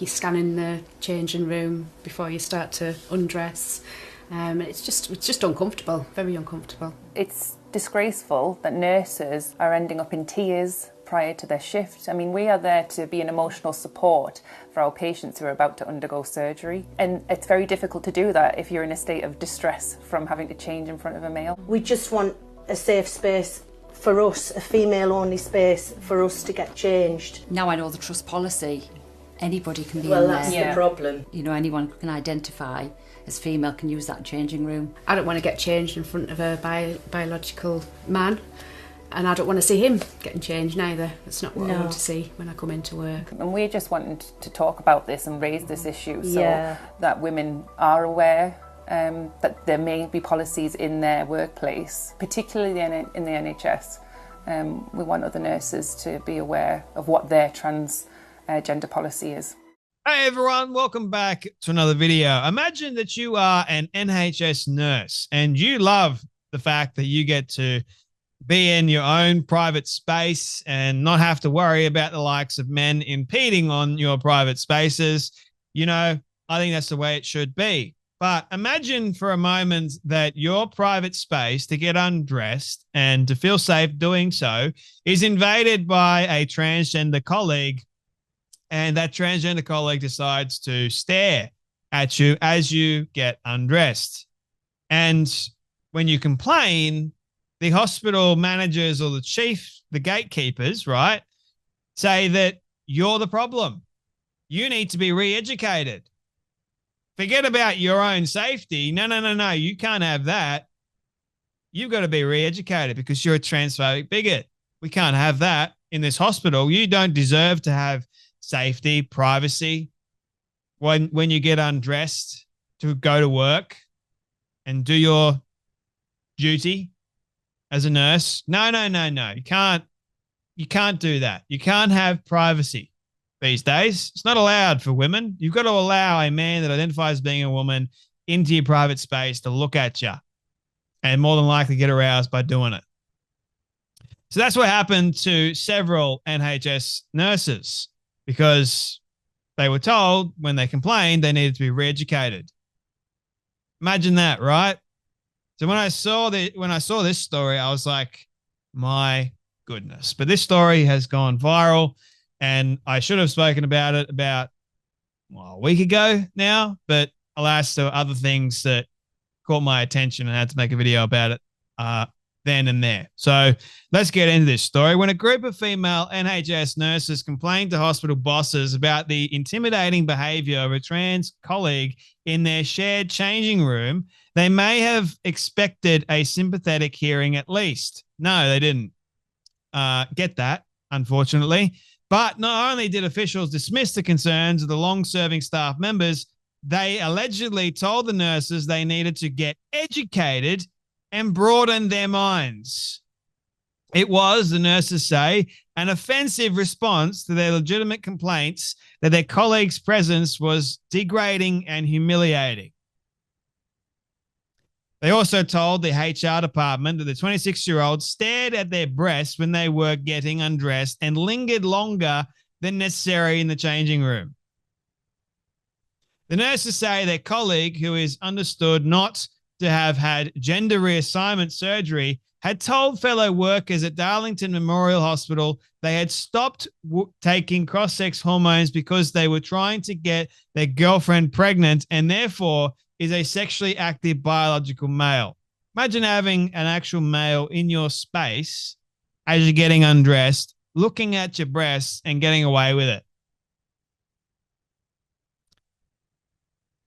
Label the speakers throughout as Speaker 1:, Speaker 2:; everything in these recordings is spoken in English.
Speaker 1: you're scanning the changing room before you start to undress. It's just uncomfortable, very uncomfortable.
Speaker 2: It's disgraceful that nurses are ending up in tears prior to their shift. I mean, we are there to be an emotional support for our patients who are about to undergo surgery. And it's very difficult to do that if you're in a state of distress from having to change in front of a male.
Speaker 3: We just want a safe space for us, a female-only space for us to get changed.
Speaker 4: Now I know the trust policy. Anybody can be
Speaker 3: Well,
Speaker 4: in there.
Speaker 3: that's the problem.
Speaker 4: You know, anyone can identify as female can use that changing room.
Speaker 1: I don't want to get changed in front of a biological man, and I don't want to see him getting changed neither. That's not what I want to see when I come into work.
Speaker 2: And we just wanted to talk about this and raise this issue so that women are aware that there may be policies in their workplace, particularly in the NHS. We want other nurses to be aware of what their transgender policy is.
Speaker 5: Hey everyone, welcome back to another video. Imagine that you are an NHS nurse and you love the fact that you get to be in your own private space and not have to worry about the likes of men impeding on your private spaces. You know, I think that's the way it should be. But imagine for a moment that your private space to get undressed and to feel safe doing so is invaded by a transgender colleague, and that transgender colleague decides to stare at you as you get undressed. And when you complain, the hospital managers or the gatekeepers, right, say that you're the problem. You need to be re-educated. Forget about your own safety. No. You can't have that. You've got to be re-educated because you're a transphobic bigot. We can't have that in this hospital. You don't deserve to have safety, privacy when you get undressed to go to work and do your duty as a nurse. No. You can't do that. You can't have privacy these days. It's not allowed for women. You've got to allow a man that identifies as being a woman into your private space to look at you and more than likely get aroused by doing it. So that's what happened to several NHS nurses, because they were told when they complained they needed to be re-educated. Imagine that, right? So when I saw this story, I was like, my goodness. But this story has gone viral, and I should have spoken about it about a week ago now, but alas, there were other things that caught my attention and I had to make a video about it then and there. So let's get into this story. When a group of female NHS nurses complained to hospital bosses about the intimidating behavior of a trans colleague in their shared changing room, they may have expected a sympathetic hearing at least. No, they didn't get that, unfortunately. But not only did officials dismiss the concerns of the long-serving staff members, they allegedly told the nurses they needed to get educated and broaden their minds. It was, the nurses say, an offensive response to their legitimate complaints that their colleagues' presence was degrading and humiliating. They also told the HR department that the 26-year-old stared at their breasts when they were getting undressed and lingered longer than necessary in the changing room. The nurses say their colleague, who is understood not to have had gender reassignment surgery, had told fellow workers at Darlington Memorial Hospital they had stopped taking cross-sex hormones because they were trying to get their girlfriend pregnant and therefore is a sexually active biological male. Imagine having an actual male in your space as you're getting undressed, looking at your breasts and getting away with it.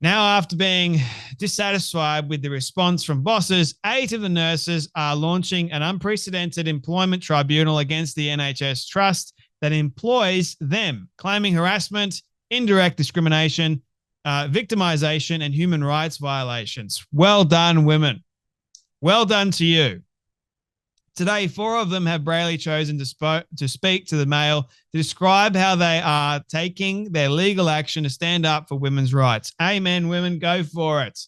Speaker 5: Now, after being dissatisfied with the response from bosses, 8 of the nurses are launching an unprecedented employment tribunal against the NHS Trust that employs them, claiming harassment, indirect discrimination, victimization, and human rights violations. Well done, women. Well done to you. Today, 4 of them have bravely chosen to speak to the Mail to describe how they are taking their legal action to stand up for women's rights. Amen, women, go for it.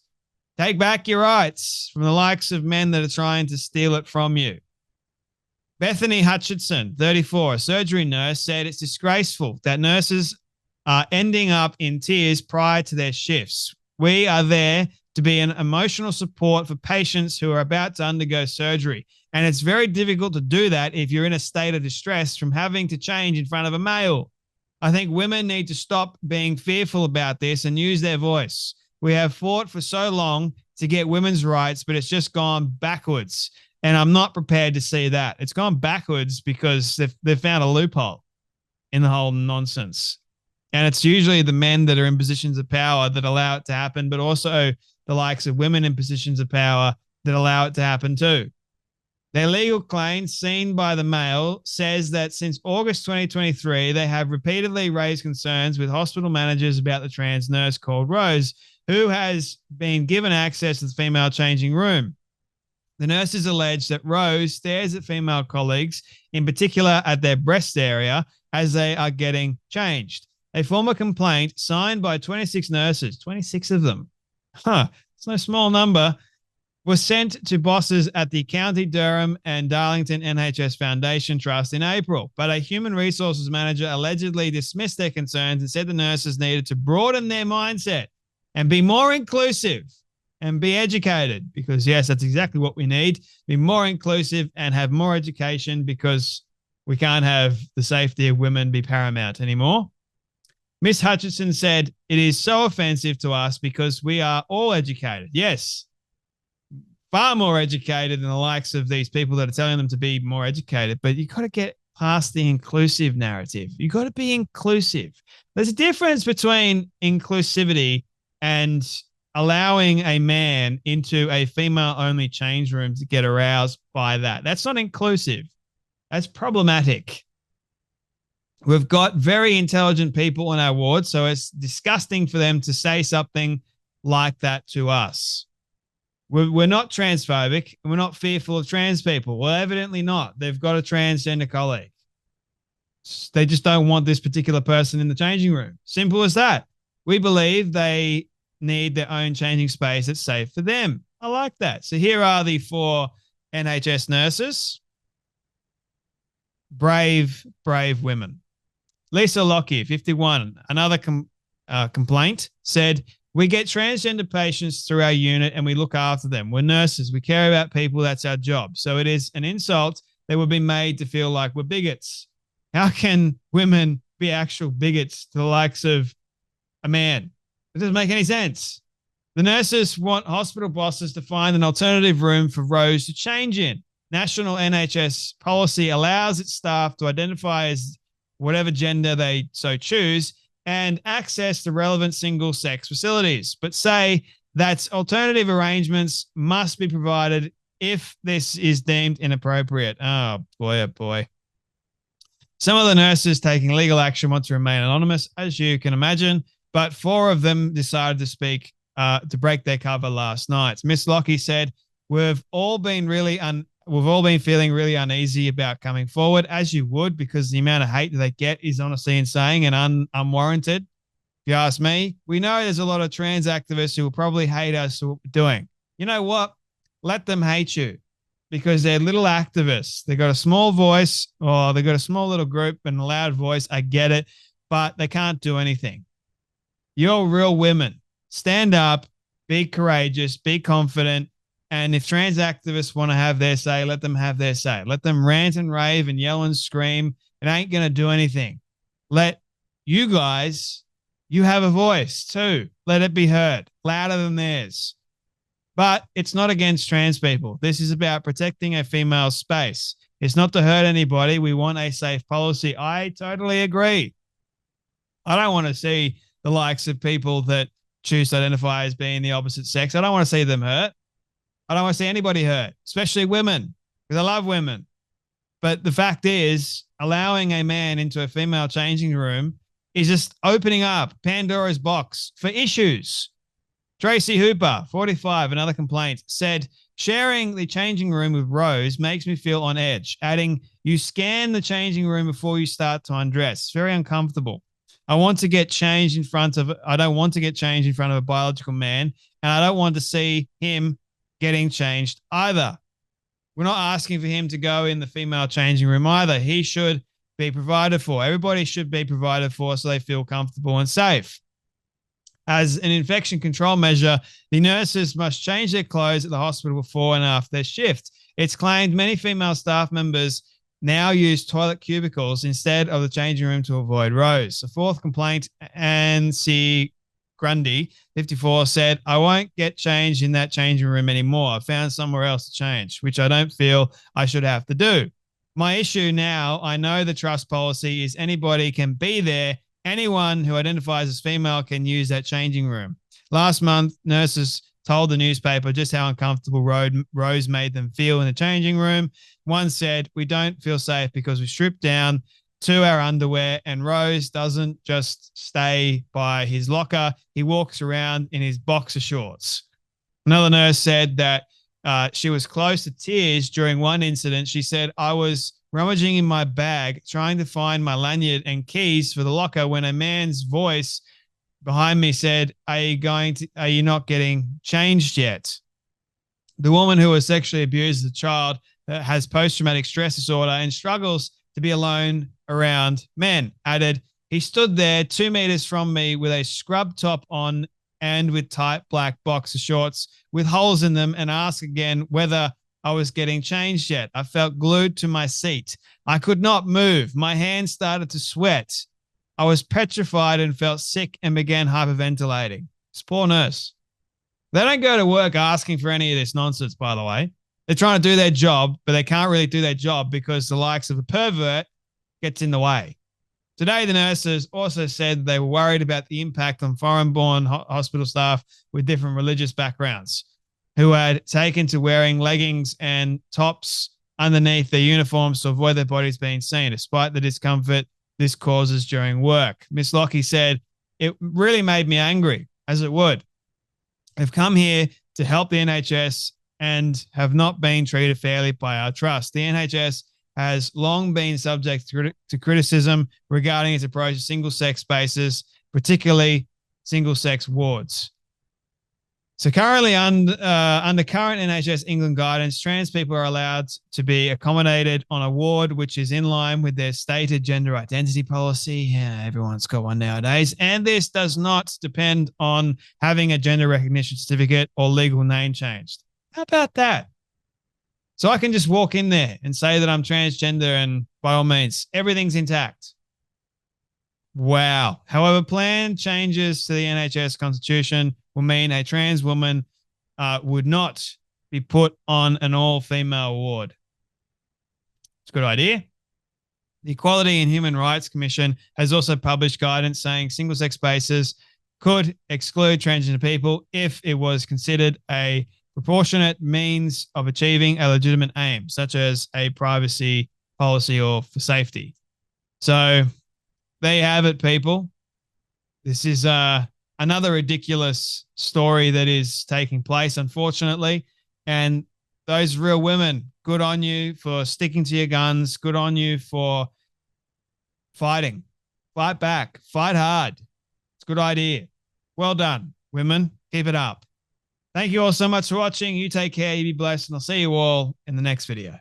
Speaker 5: Take back your rights from the likes of men that are trying to steal it from you. Bethany Hutchinson, 34, a surgery nurse, said it's disgraceful that nurses are ending up in tears prior to their shifts. We are there to be an emotional support for patients who are about to undergo surgery. And it's very difficult to do that if you're in a state of distress from having to change in front of a male. I think women need to stop being fearful about this and use their voice. We have fought for so long to get women's rights, but it's just gone backwards. And I'm not prepared to see that. It's gone backwards because they've found a loophole in the whole nonsense. And it's usually the men that are in positions of power that allow it to happen, but also the likes of women in positions of power that allow it to happen too. Their legal claim, seen by the Mail, says that since August 2023, they have repeatedly raised concerns with hospital managers about the trans nurse called Rose, who has been given access to the female changing room. The nurses allege that Rose stares at female colleagues, in particular at their breast area, as they are getting changed. A formal complaint signed by 26 nurses, 26 of them, it's no small number, was sent to bosses at the County Durham and Darlington NHS Foundation Trust in April, but a human resources manager allegedly dismissed their concerns and said the nurses needed to broaden their mindset and be more inclusive and be educated, because yes, that's exactly what we need. Be more inclusive and have more education, because we can't have the safety of women be paramount anymore. Miss Hutchinson said, "It is so offensive to us because we are all educated." Yes, far more educated than the likes of these people that are telling them to be more educated. But you got to get past the inclusive narrative. You got to be inclusive. There's a difference between inclusivity and allowing a man into a female-only change room to get aroused by that. That's not inclusive. That's problematic. We've got very intelligent people on our ward, so it's disgusting for them to say something like that to us. We're not transphobic, and we're not fearful of trans people. Well, evidently not. They've got a transgender colleague. They just don't want this particular person in the changing room. Simple as that. We believe they need their own changing space that's safe for them. I like that. So here are the 4 NHS nurses. Brave, brave women. Lisa Lockyer, 51, another complaint, said, "We get transgender patients through our unit and we look after them. We're nurses. We care about people. That's our job. So it is an insult that we've been made to feel like we're bigots. How can women be actual bigots to the likes of a man? It doesn't make any sense." The nurses want hospital bosses to find an alternative room for Rose to change in. National NHS policy allows its staff to identify as whatever gender they so choose and access the relevant single-sex facilities, but say that alternative arrangements must be provided if this is deemed inappropriate. Oh, boy, oh, boy. Some of the nurses taking legal action want to remain anonymous, as you can imagine, but 4 of them decided to speak to break their cover last night. Miss Lockie said, we've all been feeling really uneasy about coming forward, as you would, because the amount of hate that they get is honestly insane and unwarranted. If you ask me, we know there's a lot of trans activists who will probably hate us for what we're doing. You know what? Let them hate you, because they're little activists. They got a small voice, or they got a small little group and a loud voice. I get it, but they can't do anything. You're real women. Stand up, be courageous, be confident. And if trans activists want to have their say, let them have their say. Let them rant and rave and yell and scream. It ain't going to do anything. Let you guys, you have a voice too. Let it be heard, louder than theirs. But it's not against trans people. This is about protecting a female space. It's not to hurt anybody. We want a safe policy. I totally agree. I don't want to see the likes of people that choose to identify as being the opposite sex. I don't want to see them hurt. I don't want to see anybody hurt, especially women, because I love women. But the fact is, allowing a man into a female changing room is just opening up Pandora's box for issues. Tracy Hooper, 45, another complaint, said, sharing the changing room with Rose makes me feel on edge, adding, you scan the changing room before you start to undress. It's very uncomfortable. I don't want to get changed in front of a biological man, and I don't want to see him getting changed either. We're not asking for him to go in the female changing room either. He should be provided for. Everybody should be provided for so they feel comfortable and safe. As an infection control measure, the nurses must change their clothes at the hospital before and after their shift. It's claimed many female staff members now use toilet cubicles instead of the changing room to avoid rows. A fourth complaint, Nancy Grundy, 54, said, I won't get changed in that changing room anymore. I found somewhere else to change, which I don't feel I should have to do. My issue now, I know the trust policy is anybody can be there. Anyone who identifies as female can use that changing room. Last month, nurses told the newspaper just how uncomfortable Rose made them feel in the changing room. One said, we don't feel safe because we strip down to our underwear and Rose doesn't just stay by his locker. He walks around in his boxer shorts. Another nurse said that she was close to tears during one incident. She said, I was rummaging in my bag, trying to find my lanyard and keys for the locker when a man's voice behind me said, are you not getting changed yet? The woman who was sexually abused as a child has post-traumatic stress disorder and struggles to be alone around men, added, he stood there 2 meters from me with a scrub top on and with tight black boxer shorts with holes in them and asked again whether I was getting changed yet. I felt glued to my seat. I could not move. My hands started to sweat. I was petrified and felt sick and began hyperventilating. This poor nurse. They don't go to work asking for any of this nonsense, by the way. They're trying to do their job, but they can't really do their job because the likes of a pervert gets in the way. Today, the nurses also said they were worried about the impact on foreign-born hospital staff with different religious backgrounds who had taken to wearing leggings and tops underneath their uniforms to avoid their bodies being seen, despite the discomfort this causes during work. Miss Lockie said, it really made me angry, as it would. They've come here to help the NHS and have not been treated fairly by our trust. The NHS has long been subject to criticism regarding its approach to single-sex spaces, particularly single-sex wards. So currently, under current NHS England guidance, trans people are allowed to be accommodated on a ward which is in line with their stated gender identity policy. Yeah, everyone's got one nowadays. And this does not depend on having a gender recognition certificate or legal name changed. How about that? So I can just walk in there and say that I'm transgender and by all means, everything's intact. Wow. However, planned changes to the NHS constitution will mean a trans woman would not be put on an all-female ward. It's a good idea. The Equality and Human Rights Commission has also published guidance saying single-sex spaces could exclude transgender people if it was considered a proportionate means of achieving a legitimate aim, such as a privacy policy or for safety. So there you have it, people. This is another ridiculous story that is taking place, unfortunately. And those real women, good on you for sticking to your guns. Good on you for fighting. Fight back. Fight hard. It's a good idea. Well done, women. Keep it up. Thank you all so much for watching. You take care. You be blessed. And I'll see you all in the next video.